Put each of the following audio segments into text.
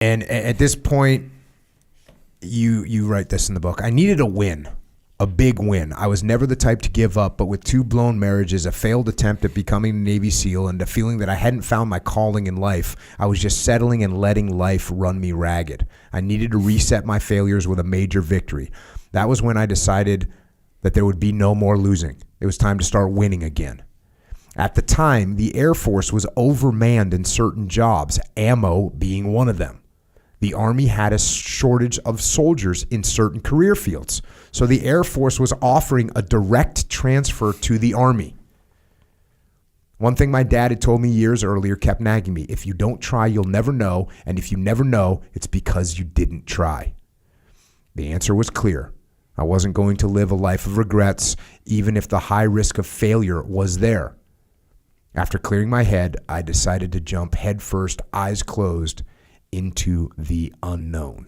And at this point, you write this in the book. I needed a win. A big win. I was never the type to give up, but with 2 blown marriages, a failed attempt at becoming a Navy SEAL, and a feeling that I hadn't found my calling in life, I was just settling and letting life run me ragged. I needed to reset my failures with a major victory. That was when I decided that there would be no more losing. It was time to start winning again. At the time, the Air Force was overmanned in certain jobs, ammo being one of them. The Army had a shortage of soldiers in certain career fields. So the Air Force was offering a direct transfer to the Army. One thing my dad had told me years earlier kept nagging me. If you don't try, you'll never know. And if you never know, it's because you didn't try. The answer was clear. I wasn't going to live a life of regrets, even if the high risk of failure was there. After clearing my head, I decided to jump headfirst, eyes closed, into the unknown.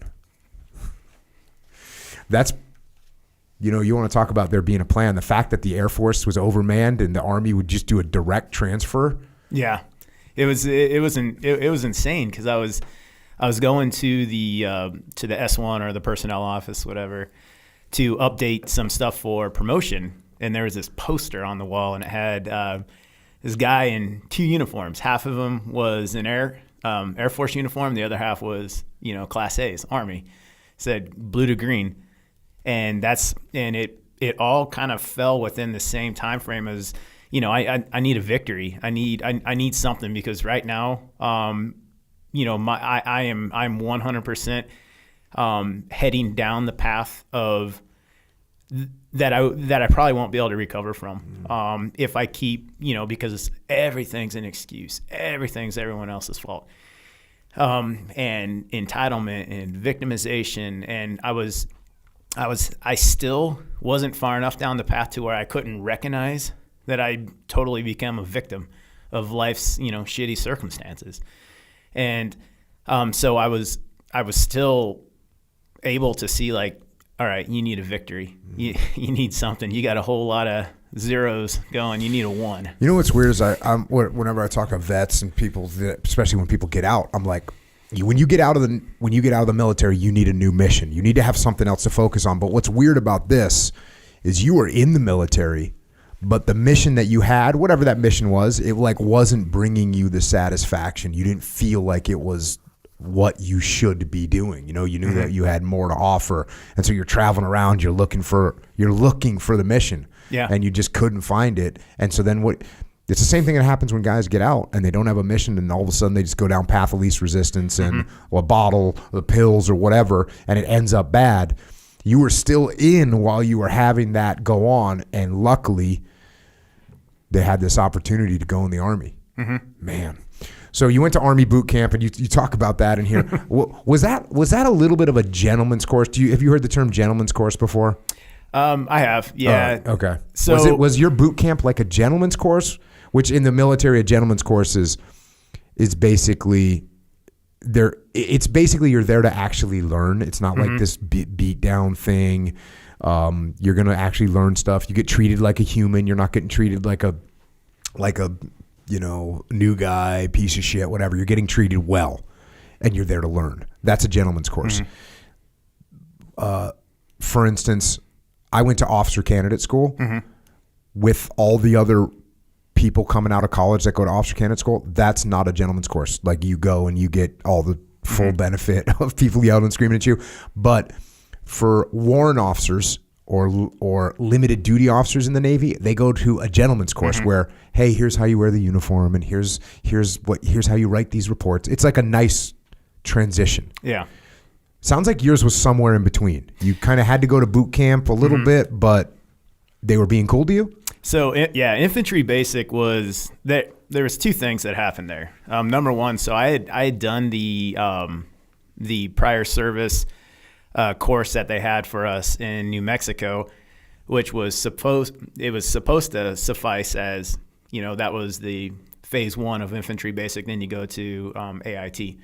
That's, you want to talk about there being a plan. The fact that the Air Force was overmanned and the Army would just do a direct transfer. Yeah, it was insane because I was going to the S1 or the personnel office, whatever, to update some stuff for promotion, and there was this poster on the wall, and it had this guy in 2 uniforms. Half of them was an Air Force uniform. The other half was, Class A's, Army. It said blue to green. And it all kind of fell within the same time frame as, I need a victory. I need something because right now, I'm 100% heading down the path of that I probably won't be able to recover from if I keep, because everything's an excuse. Everything's everyone else's fault. And entitlement and victimization. And I still wasn't far enough down the path to where I couldn't recognize that I totally became a victim of life's, shitty circumstances. And so I was still able to see like, all right, you need a victory. You need something. You got a whole lot of zeros going. You need a 1. You know what's weird is whenever I talk to vets and people, especially when people get out, I'm like, when you get out of the military, you need a new mission. You need to have something else to focus on. But what's weird about this is you were in the military, but the mission that you had, whatever that mission was, it like wasn't bringing you the satisfaction. You didn't feel like it was what you should be doing. You knew that you had more to offer. And so you're traveling around, you're looking for the mission. Yeah. And you just couldn't find it. And so then it's the same thing that happens when guys get out and they don't have a mission and all of a sudden they just go down path of least resistance and a bottle, the pills or whatever, and it ends up bad. You were still in while you were having that go on, and luckily they had this opportunity to go in the Army. Man. So you went to Army boot camp, and you talk about that in here. Was that a little bit of a gentleman's course? Have you heard the term gentleman's course before? I have, yeah. Okay. So was your boot camp like a gentleman's course? Which in the military, a gentleman's course is basically it's basically you're there to actually learn. It's not like this beat down thing. You're gonna actually learn stuff. You get treated like a human. You're not getting treated like a new guy, piece of shit, whatever. You're getting treated well, and you're there to learn. That's a gentleman's course. For instance, I went to officer candidate school with all the other people coming out of college that go to officer candidate school. That's not a gentleman's course. Like you go and you get all the full benefit of people yelling and screaming at you. But for warrant officers or limited duty officers in the Navy, they go to a gentleman's course where, hey, here's how you wear the uniform and here's how you write these reports. It's like a nice transition. Yeah. Sounds like yours was somewhere in between. You kind of had to go to boot camp a little bit, but they were being cool to you? So, Infantry Basic was there was 2 things that happened there. Number one, so I had done the prior service course that they had for us in New Mexico, which was supposed to suffice as, that was the phase 1 of Infantry Basic. Then you go to AIT.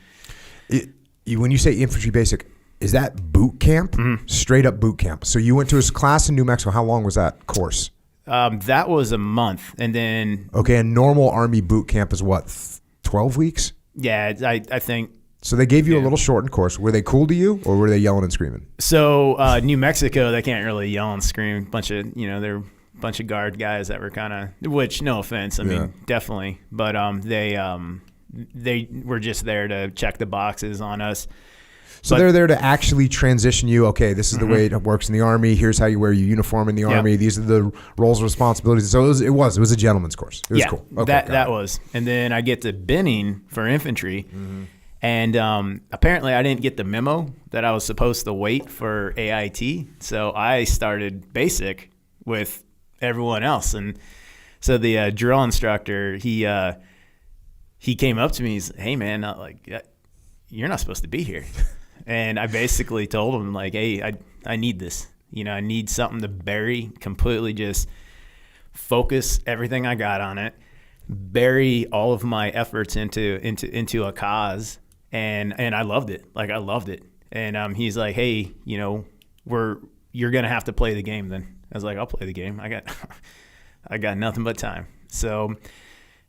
When you say Infantry Basic, is that boot camp? Straight up boot camp. So you went to a class in New Mexico. How long was that course? That was a month. And then... Okay, a normal Army boot camp is what, 12 weeks? Yeah, I think So they gave you a little shortened course. Were they cool to you, or were they yelling and screaming? So New Mexico, they can't really yell and scream. They're a bunch of guard guys that were kind of, which no offense, I mean definitely, but they were just there to check the boxes on us. So they're there to actually transition you. Okay, this is the way it works in the Army. Here's how you wear your uniform in the Army. These are the roles and responsibilities. So it was a gentleman's course. It was cool. Okay, that was. And then I get to Benning for infantry. And apparently I didn't get the memo that I was supposed to wait for AIT. So I started basic with everyone else. And so the drill instructor, he came up to me. He's, hey, man, you're not supposed to be here. And I basically told him, like, hey, I need this. I need something to completely just focus everything I got on it, bury all of my efforts into a cause. And I loved it. Like, I loved it. And he's like, hey, you're going to have to play the game then. I was like, I'll play the game. I got nothing but time. So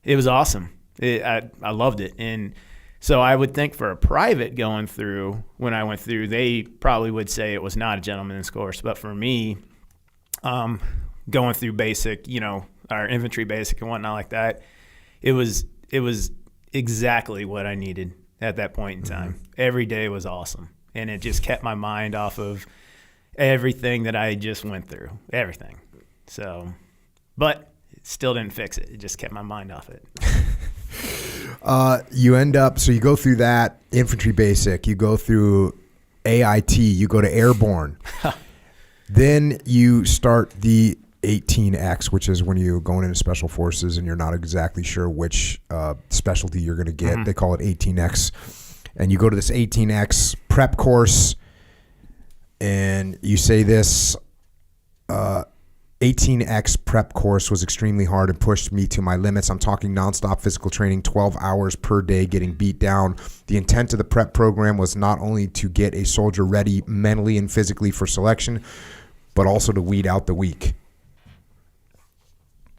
it was awesome. I loved it. And so I would think for a private going through, when I went through, they probably would say it was not a gentleman's course. But for me, going through basic, our infantry basic and whatnot like that, it was exactly what I needed at that point in time. Every day was awesome. And it just kept my mind off of everything that I just went through, everything. So, but it still didn't fix it. It just kept my mind off it. You end up, so you go through that infantry basic, you go through AIT, you go to airborne. Then you start the 18X, which is when you're going into special forces and you're not exactly sure which specialty you're going to get. They call it 18X. And you go to this 18X prep course, and you say this 18X prep course was extremely hard and pushed me to my limits. I'm talking nonstop physical training, 12 hours per day, getting beat down. The intent of the prep program was not only to get a soldier ready mentally and physically for selection, but also to weed out the weak.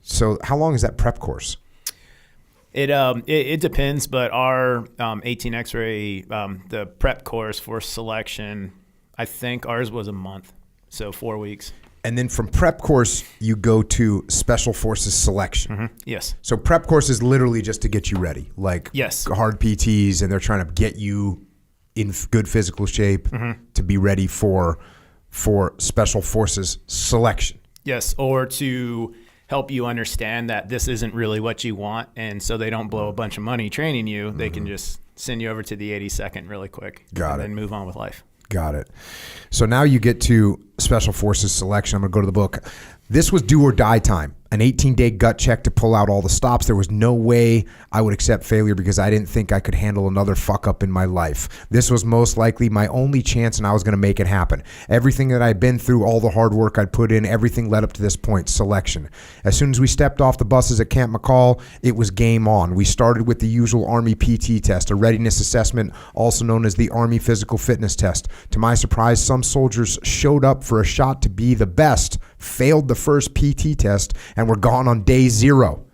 So how long is that prep course? It depends, but our 18 X-ray, the prep course for selection, I think ours was a month, so 4 weeks. And then from prep course, you go to special forces selection. Yes. So prep course is literally just to get you ready, like hard PTs, and they're trying to get you in good physical shape to be ready for special forces selection. Yes, or to help you understand that this isn't really what you want, and so they don't blow a bunch of money training you. They can just send you over to the 82nd really quick. And then move on with life. Got it. So now you get to special forces selection. I'm going to go to the book. This was do or die time. An 18-day gut check to pull out all the stops. There was no way I would accept failure because I didn't think I could handle another fuck up in my life. This was most likely my only chance, and I was going to make it happen. Everything that I'd been through, all the hard work I'd put in, everything led up to this point, selection. As soon as we stepped off the buses at Camp McCall, it was game on. We started with the usual Army PT test, a readiness assessment, also known as the Army Physical Fitness Test. To my surprise, some soldiers showed up for a shot to be the best, failed the first PT test, and were gone on day 0.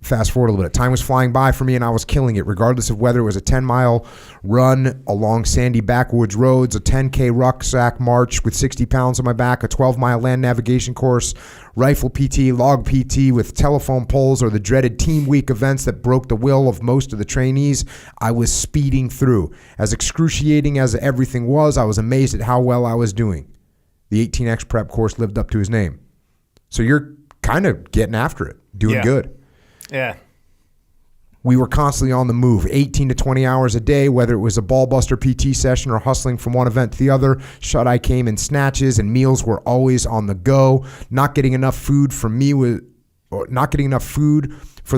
Fast forward a little bit. Time was flying by for me, and I was killing it, regardless of whether it was a 10-mile run along sandy backwoods roads, a 10K rucksack march with 60 pounds on my back, a 12-mile land navigation course, rifle PT, log PT with telephone poles, or the dreaded Team Week events that broke the will of most of the trainees. I was speeding through. As excruciating as everything was, I was amazed at how well I was doing. The 18X prep course lived up to his name. So you're kind of getting after it, doing good. Yeah. We were constantly on the move, 18 to 20 hours a day, whether it was a ball buster PT session or hustling from one event to the other. Shut-eye came in snatches, and meals were always on the go. Not getting enough food for the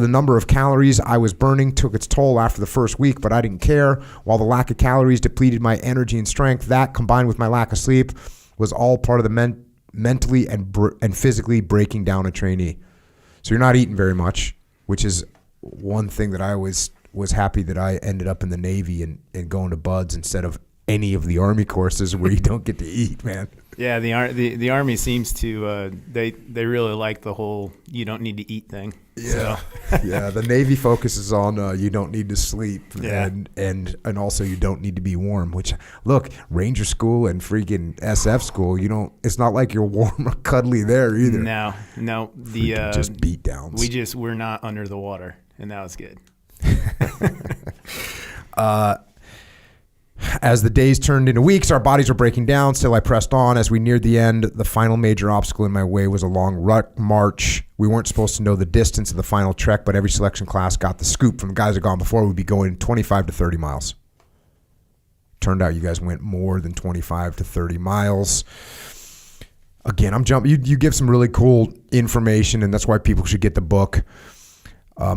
number of calories I was burning took its toll after the first week, but I didn't care. While the lack of calories depleted my energy and strength, that, combined with my lack of sleep, was all part of the mentally and physically breaking down a trainee. So you're not eating very much, which is one thing that I always was happy that I ended up in the Navy and going to BUD/S instead of any of the Army courses where you don't get to eat, man. Yeah, the Army seems to they really like the whole you don't need to eat thing. Yeah, yeah. The Navy focuses on you don't need to sleep, and also you don't need to be warm. Which, look, Ranger school and freaking SF school, you don't. It's not like you're warm or cuddly there either. No. The just beat downs. We're not under the water, and that was good. As the days turned into weeks, our bodies were breaking down. Still, I pressed on. As we neared the end, the final major obstacle in my way was a long rut march. We weren't supposed to know the distance of the final trek, but every selection class got the scoop from the guys that had gone before. We'd be going 25 to 30 miles. Turned out you guys went more than 25 to 30 miles. Again, I'm jumping. You give some really cool information, and that's why people should get the book.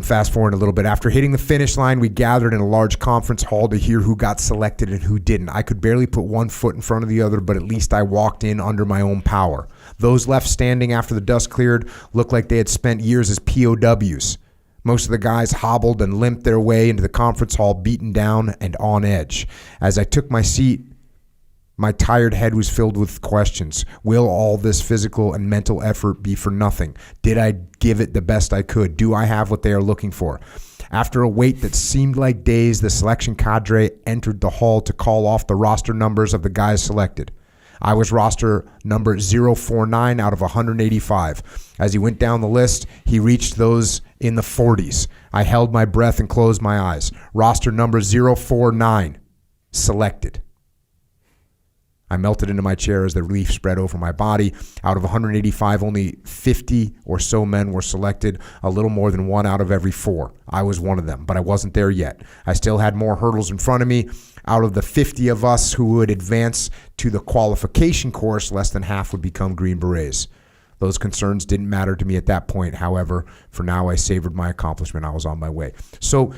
Fast forward a little bit. After hitting the finish line, we gathered in a large conference hall to hear who got selected and who didn't. I could barely put one foot in front of the other, but at least I walked in under my own power. Those left standing after the dust cleared looked like they had spent years as POWs. Most of the guys hobbled and limped their way into the conference hall, beaten down and on edge. As I took my seat, my tired head was filled with questions. Will all this physical and mental effort be for nothing? Did I give it the best I could? Do I have what they are looking for? After a wait that seemed like days, the selection cadre entered the hall to call off the roster numbers of the guys selected. I was roster number 049 out of 185. As he went down the list, he reached those in the 40s. I held my breath and closed my eyes. Roster number 049, selected. I melted into my chair as the relief spread over my body. Out of 185, only 50 or so men were selected, a little more than 1 out of every 4. I was one of them, but I wasn't there yet. I still had more hurdles in front of me. Out of the 50 of us who would advance to the qualification course, less than half would become Green Berets. Those concerns didn't matter to me at that point. However, for now, I savored my accomplishment. I was on my way. So